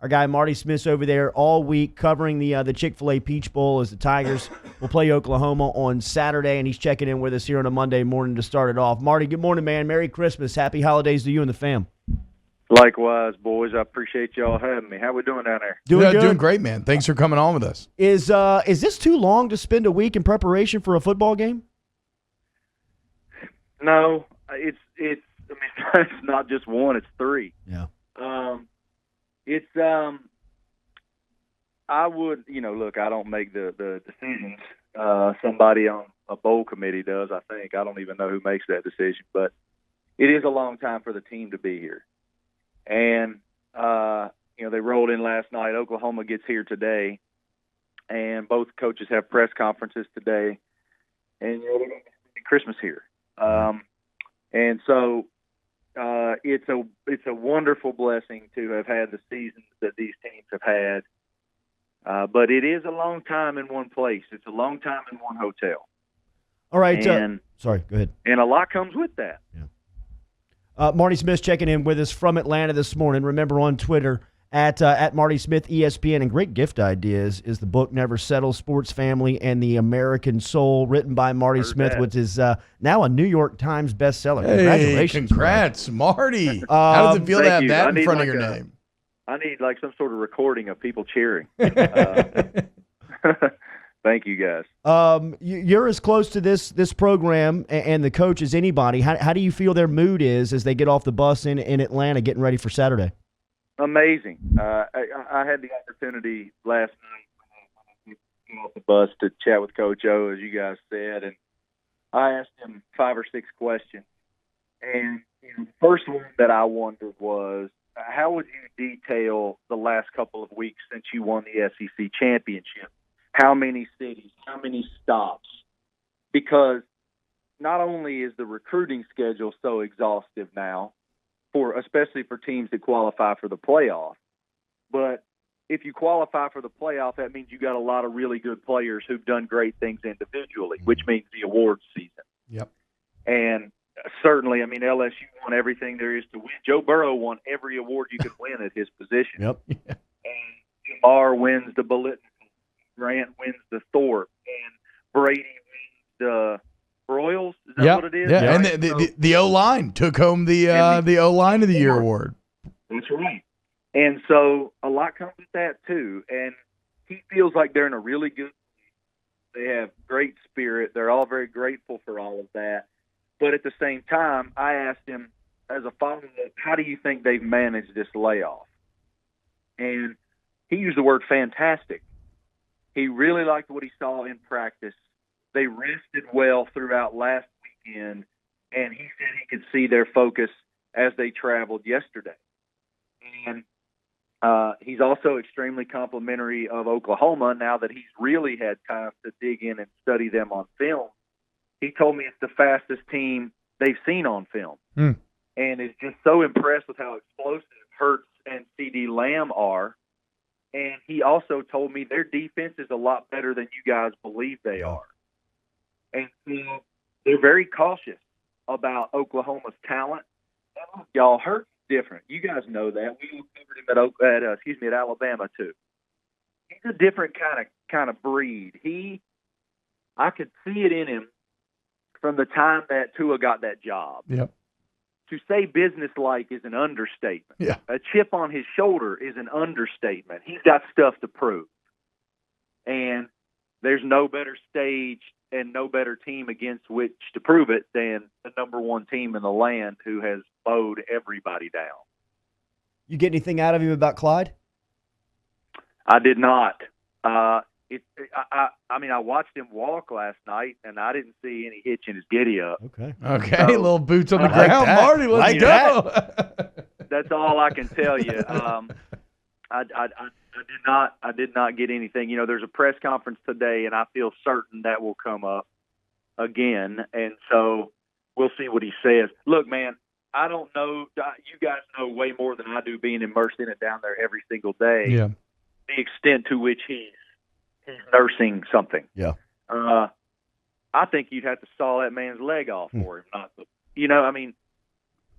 Our guy Marty Smith's over there all week covering the Chick-fil-A Peach Bowl as the Tigers will play Oklahoma on Saturday, and he's checking in with us here on a Monday morning to start it off. Marty, good morning, man. Merry Christmas. Happy holidays to you and the fam. Likewise, boys. I appreciate y'all having me. How we doing down there? Doing good. Doing great, man. Thanks for coming on with us. Is this too long to spend a week in preparation for a football game? No, it's. I mean, it's not just one; it's three. Yeah. I would, look, I don't make the decisions. Somebody on a bowl committee does, I think. I don't even know who makes that decision, but it is a long time for the team to be here. And, they rolled in last night. Oklahoma gets here today, and both coaches have press conferences today. And, they're going to spend Christmas here. And so it's a wonderful blessing to have had the seasons that these teams have had. But it is a long time in one place. It's a long time in one hotel. All right. Sorry, go ahead. And a lot comes with that. Yeah. Marty Smith checking in with us from Atlanta this morning. Remember on Twitter, at Marty Smith ESPN, and great gift ideas is the book Never Settle, Sports Family and the American Soul, written by Marty Smith, which is now a New York Times bestseller. Hey, Congratulations. Congrats, Marty. How does it feel to have that in front of your name? I need some sort of recording of people cheering. Thank you, guys. You're as close to this program and the coach as anybody. How do you feel their mood is as they get off the bus in Atlanta getting ready for Saturday? Amazing. I had the opportunity last night when I got off the bus to chat with Coach O, as you guys said, and I asked him 5 or 6 questions. And the first one that I wondered was, how would you detail the last couple of weeks since you won the SEC championship? How many cities? How many stops? Because not only is the recruiting schedule so exhaustive now, especially for teams that qualify for the playoff, but if you qualify for the playoff, that means you got a lot of really good players who've done great things individually, which means the awards season. Yep. And certainly, I mean, LSU won everything there is to win. Joe Burrow won every award you could win at his position. Yep. And Jamar wins the Bullet. Grant wins the Thorpe. And Brady wins the Broyles. Is that what it is? Yeah, right? And the O-line took home the O-line of the Year award. That's right. And so a lot comes with that, too. And he feels like they're in a really good place. They have great spirit. They're all very grateful for all of that. But at the same time, I asked him, as a follow-up, how do you think they've managed this layoff? And he used the word fantastic. He really liked what he saw in practice. They rested well throughout last weekend, and he said he could see their focus as they traveled yesterday. And he's also extremely complimentary of Oklahoma now that he's really had time to dig in and study them on film. He told me it's the fastest team they've seen on film. And is just so impressed with how explosive Hurts and CD Lamb are. And he also told me their defense is a lot better than you guys believe they are. And so they're very cautious about Oklahoma's talent. Y'all, Hurts is different. You guys know that. We covered him at Alabama too. He's a different kind of breed. I could see it in him from the time that Tua got that job. Yep. To say businesslike is an understatement. Yeah. A chip on his shoulder is an understatement. He's got stuff to prove. And there's no better stage and no better team against which to prove it than the number one team in the land who has mowed everybody down. You get anything out of him about Clyde? I did not. I watched him walk last night, and I didn't see any hitch in his giddy up. Okay, so, little boots on the ground, Marty. Let's go. That's all I can tell you. I did not get anything. There's a press conference today, and I feel certain that will come up again, and so we'll see what he says. Look, man, I don't know. You guys know way more than I do, being immersed in it down there every single day. Yeah. The extent to which he's nursing something. Yeah. I think you'd have to saw that man's leg off for him.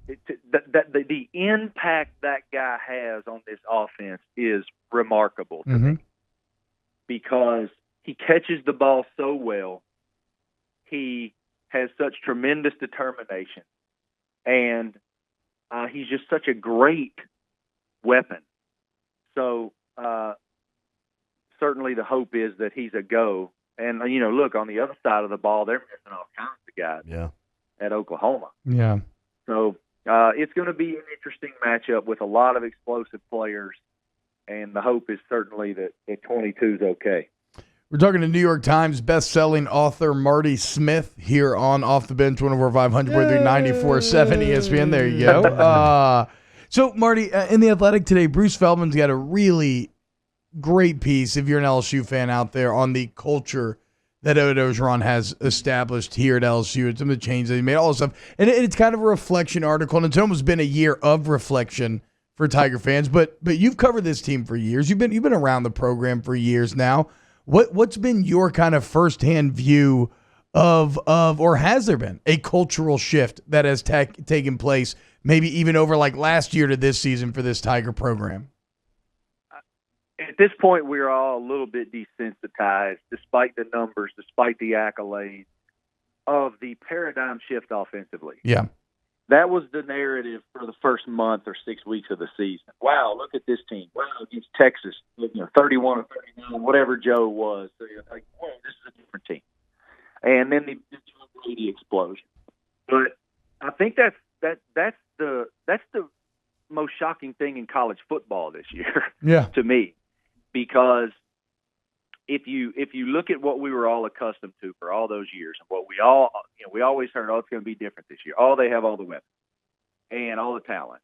the impact that guy has on this offense is remarkable to me, because he catches the ball so well. He has such tremendous determination, and he's just such a great weapon. So certainly the hope is that he's a go. And, look, on the other side of the ball, they're missing all kinds of guys at Oklahoma. Yeah. So it's going to be an interesting matchup with a lot of explosive players, and the hope is certainly that 22 is okay. We're talking to New York Times best-selling author Marty Smith here on Off the Bench, 10500 94.7 ESPN. There you go. So, Marty, in The Athletic today, Bruce Feldman's got a really great piece, if you're an LSU fan out there, on the culture that Orgeron has established here at LSU and some of the changes that he made, all this stuff. And it's kind of a reflection article, and it's almost been a year of reflection for Tiger fans. But you've covered this team for years. You've been around the program for years now. What's been your kind of firsthand view of or has there been a cultural shift that has taken place, maybe even over like last year to this season for this Tiger program? At this point, we're all a little bit desensitized, despite the numbers, despite the accolades, of the paradigm shift offensively. Yeah. That was the narrative for the first month or 6 weeks of the season. Wow, look at this team. Wow, against Texas, 31 or 39, whatever Joe was. So you're like, wow, this is a different team. And then the Joe Brady explosion. But I think that's the most shocking thing in college football this year, to me, because if you look at what we were all accustomed to for all those years, and what we always heard, it's going to be different this year. They have all the weapons and all the talent.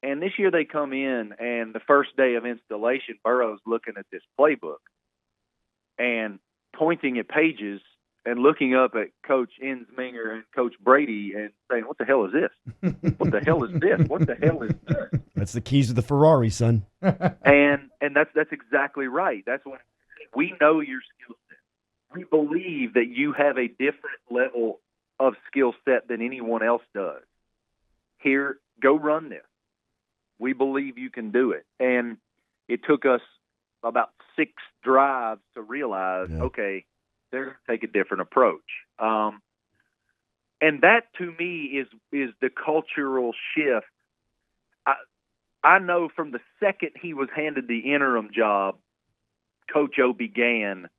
And this year they come in, and the first day of installation, Burrow's looking at this playbook and pointing at pages and looking up at Coach Ensminger and Coach Brady and saying, "What the hell is this? What the hell is this? What the hell is this?" That's the keys to the Ferrari, son. and that's exactly right. That's what we know, your skill set. We believe that you have a different level of skill set than anyone else does. Here, go run this. We believe you can do it. And it took us about 6 drives to realize, okay, they're going to take a different approach. And that, to me, is the cultural shift. I know from the second he was handed the interim job, Coach O began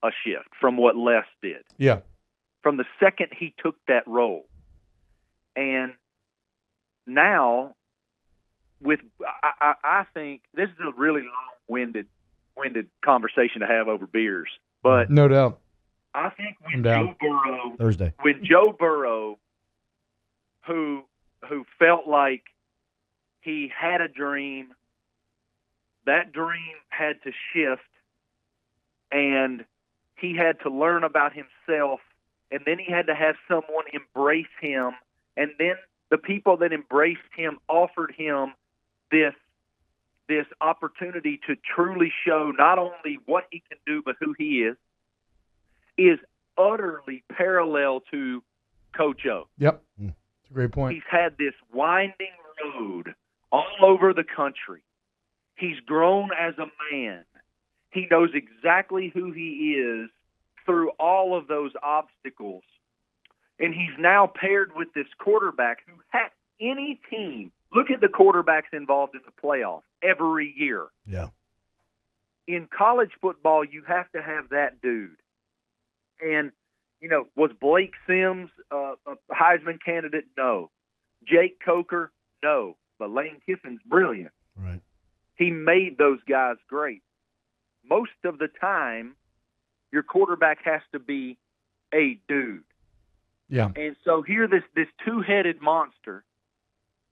a shift from what Les did. Yeah. From the second he took that role. And now, I think this is a really long-winded conversation to have over beers. But no doubt. I think when Joe Burrow, who felt like he had a dream, that dream had to shift, and he had to learn about himself, and then he had to have someone embrace him, and then the people that embraced him offered him this opportunity to truly show not only what he can do, but who he is utterly parallel to Coach O. Yep. That's a great point. He's had this winding road all over the country. He's grown as a man. He knows exactly who he is through all of those obstacles. And he's now paired with this quarterback who has any team. Look at the quarterbacks involved in the playoffs every year. Yeah. In college football, you have to have that dude. And, was Blake Sims a Heisman candidate? No. Jake Coker? No. But Lane Kiffin's brilliant. Right. He made those guys great. Most of the time, your quarterback has to be a dude. Yeah. And so here, this two-headed monster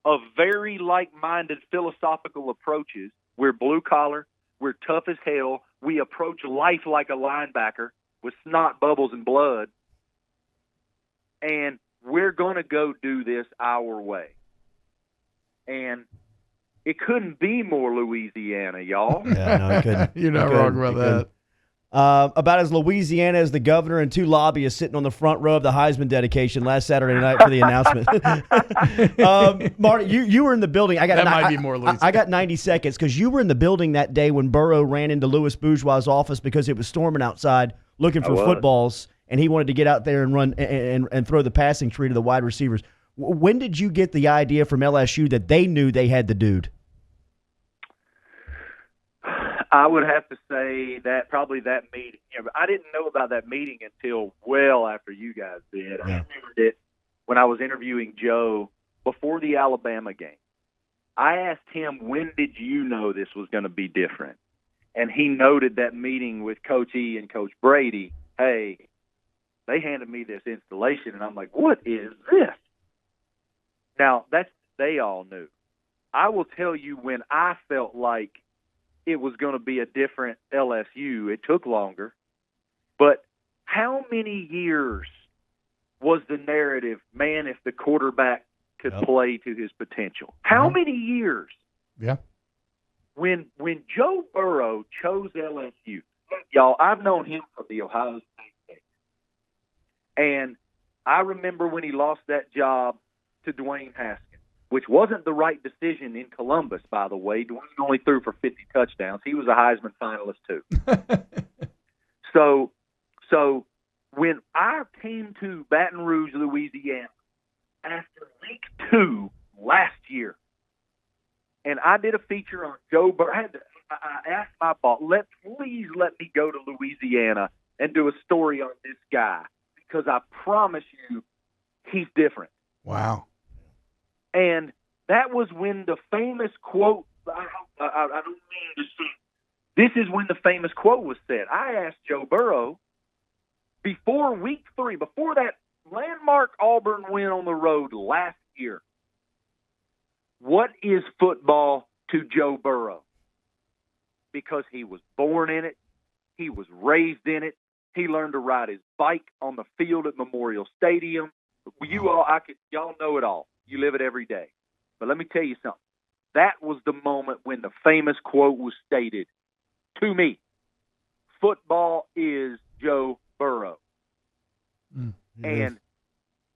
of very like-minded philosophical approaches. We're blue-collar. We're tough as hell. We approach life like a linebacker with snot, bubbles, and blood. And we're going to go do this our way. And it couldn't be more Louisiana, y'all. Yeah, no, it couldn't. You're not wrong about that. About as Louisiana as the governor and 2 lobbyists sitting on the front row of the Heisman dedication last Saturday night for the announcement. Marty, you were in the building. That might be more Louisiana. I got 90 seconds because you were in the building that day when Burrow ran into Louis Bourgeois' office because it was storming outside looking for footballs, and he wanted to get out there and run and throw the passing tree to the wide receivers. When did you get the idea from LSU that they knew they had the dude? I would have to say that probably that meeting. I didn't know about that meeting until well after you guys did. I remembered it when I was interviewing Joe before the Alabama game. I asked him, when did you know this was going to be different? And he noted that meeting with Coach E and Coach Brady. Hey, they handed me this installation, and I'm like, what is this? Now, they all knew. I will tell you when I felt like it was going to be a different LSU. It took longer. But how many years was the narrative, man, if the quarterback could play to his potential? How many years? Yeah. When Joe Burrow chose LSU, y'all, I've known him from the Ohio State days. And I remember when he lost that job to Dwayne Haskins, which wasn't the right decision in Columbus, by the way. Dwayne only threw for 50 touchdowns. He was a Heisman finalist, too. So when I came to Baton Rouge, Louisiana, after week 2 last year, and I did a feature on Joe Burrow, I asked my boss, please let me go to Louisiana and do a story on this guy, because I promise you he's different. Wow. And that was when the famous quote, I don't mean to say, this is when the famous quote was said. I asked Joe Burrow before week 3, before that landmark Auburn win on the road last year, what is football to Joe Burrow? Because he was born in it. He was raised in it. He learned to ride his bike on the field at Memorial Stadium. Y'all know it all. You live it every day. But let me tell you something. That was the moment when the famous quote was stated to me. Football is Joe Burrow. And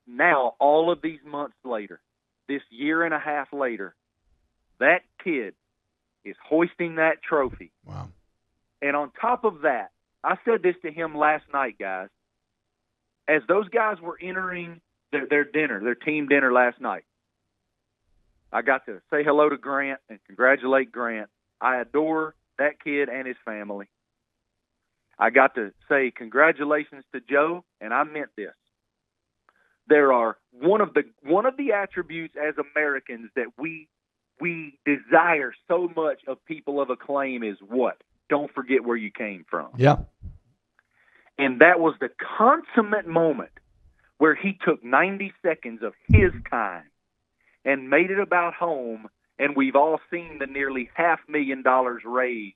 now, all of these months later, this year and a half later, that kid is hoisting that trophy. Wow. And on top of that, I said this to him last night, guys. As those guys were entering their team dinner last night, I got to say hello to Grant and congratulate Grant. I adore that kid and his family. I got to say congratulations to Joe, and I meant this. There are one of the attributes as Americans that we desire so much of people of acclaim is what? Don't forget where you came from. Yeah. And that was the consummate moment where he took 90 seconds of his time and made it about home, and we've all seen the nearly $500,000 raised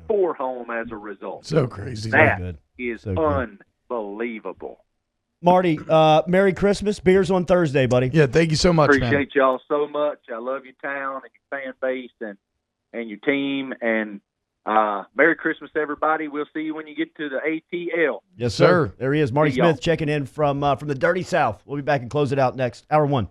for home as a result. So crazy. That is unbelievable. Marty, Merry Christmas. Beers on Thursday, buddy. Yeah, thank you so much, man. Appreciate y'all so much. I love your town and your fan base and your team. And Merry Christmas, everybody. We'll see you when you get to the ATL. Yes, sir. Sir. There he is, Marty See y'all. Smith checking in from the Dirty South. We'll be back and close it out next. Hour 1.